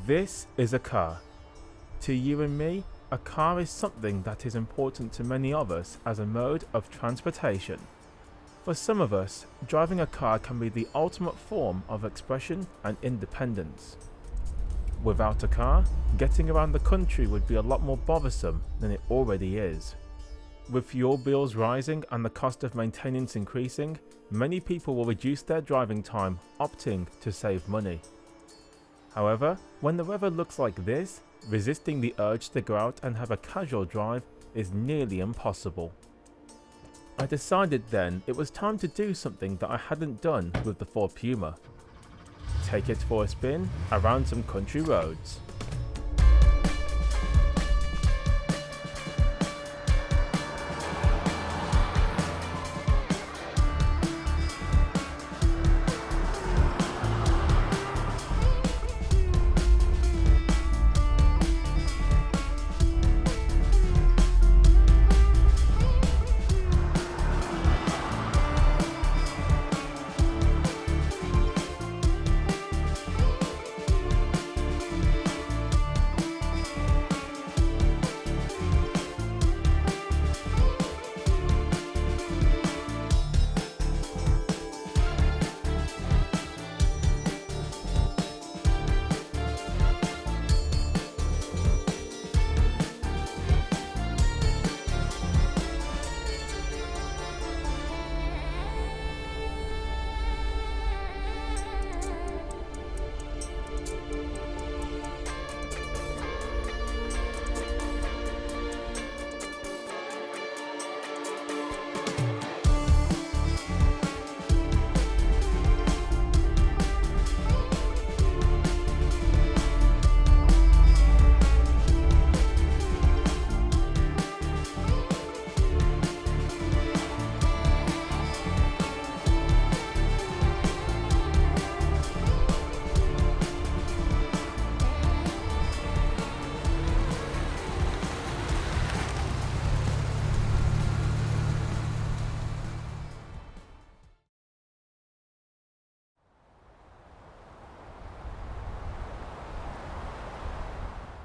This is a car. To you and me, a car is something that is important to many of us as a mode of transportation. For some of us, driving a car can be the ultimate form of expression and independence. Without a car, getting around the country would be a lot more bothersome than it already is. With fuel bills rising and the cost of maintenance increasing, many people will reduce their driving time, opting to save money. However, when the weather looks like this, resisting the urge to go out and have a casual drive is nearly impossible. I decided then it was time to do something that I hadn't done with the Ford Puma. Take it for a spin around some country roads.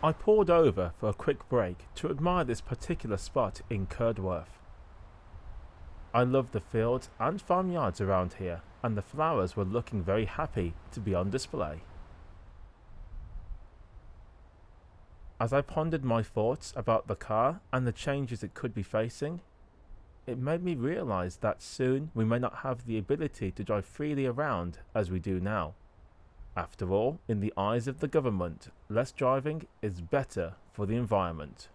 I pulled over for a quick break to admire this particular spot in Curdworth. I love the fields and farmyards around here, and the flowers were looking very happy to be on display. As I pondered my thoughts about the car and the changes it could be facing, it made me realise that soon we may not have the ability to drive freely around as we do now. After all, in the eyes of the government, less driving is better for the environment.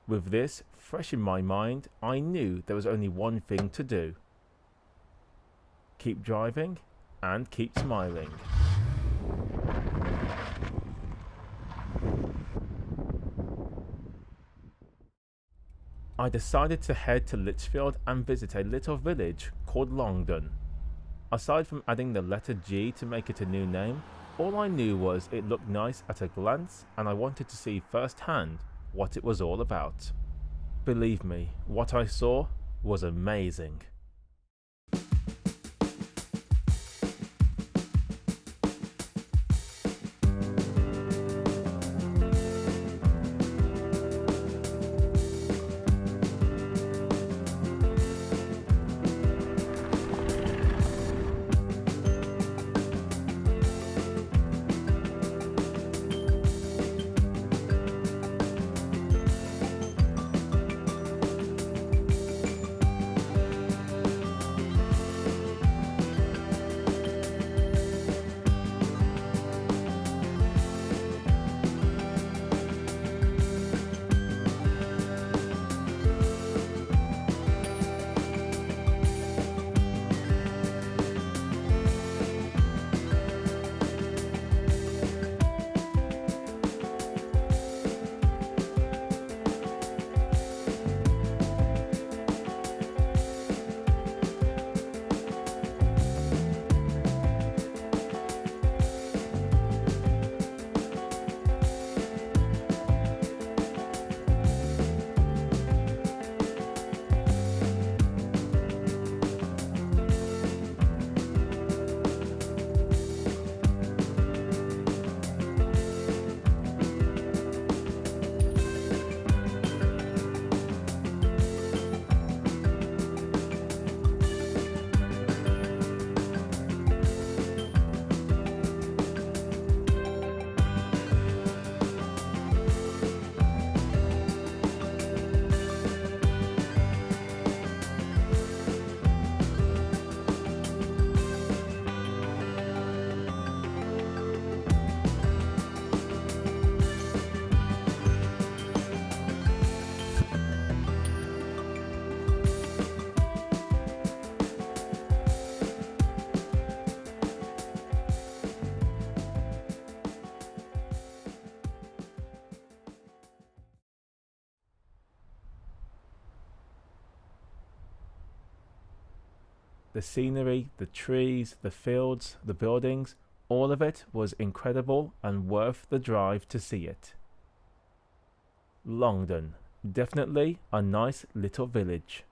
With this fresh in my mind, I knew there was only one thing to do. Keep driving and keep smiling. I decided to head to Lichfield and visit a little village called Longdon. Aside from adding the letter G to make it a new name, all I knew was it looked nice at a glance and I wanted to see firsthand what it was all about. Believe me, what I saw was amazing. the scenery, the trees, the fields, the buildings, all of it was incredible and worth the drive to see it. Longdon, definitely a nice little village.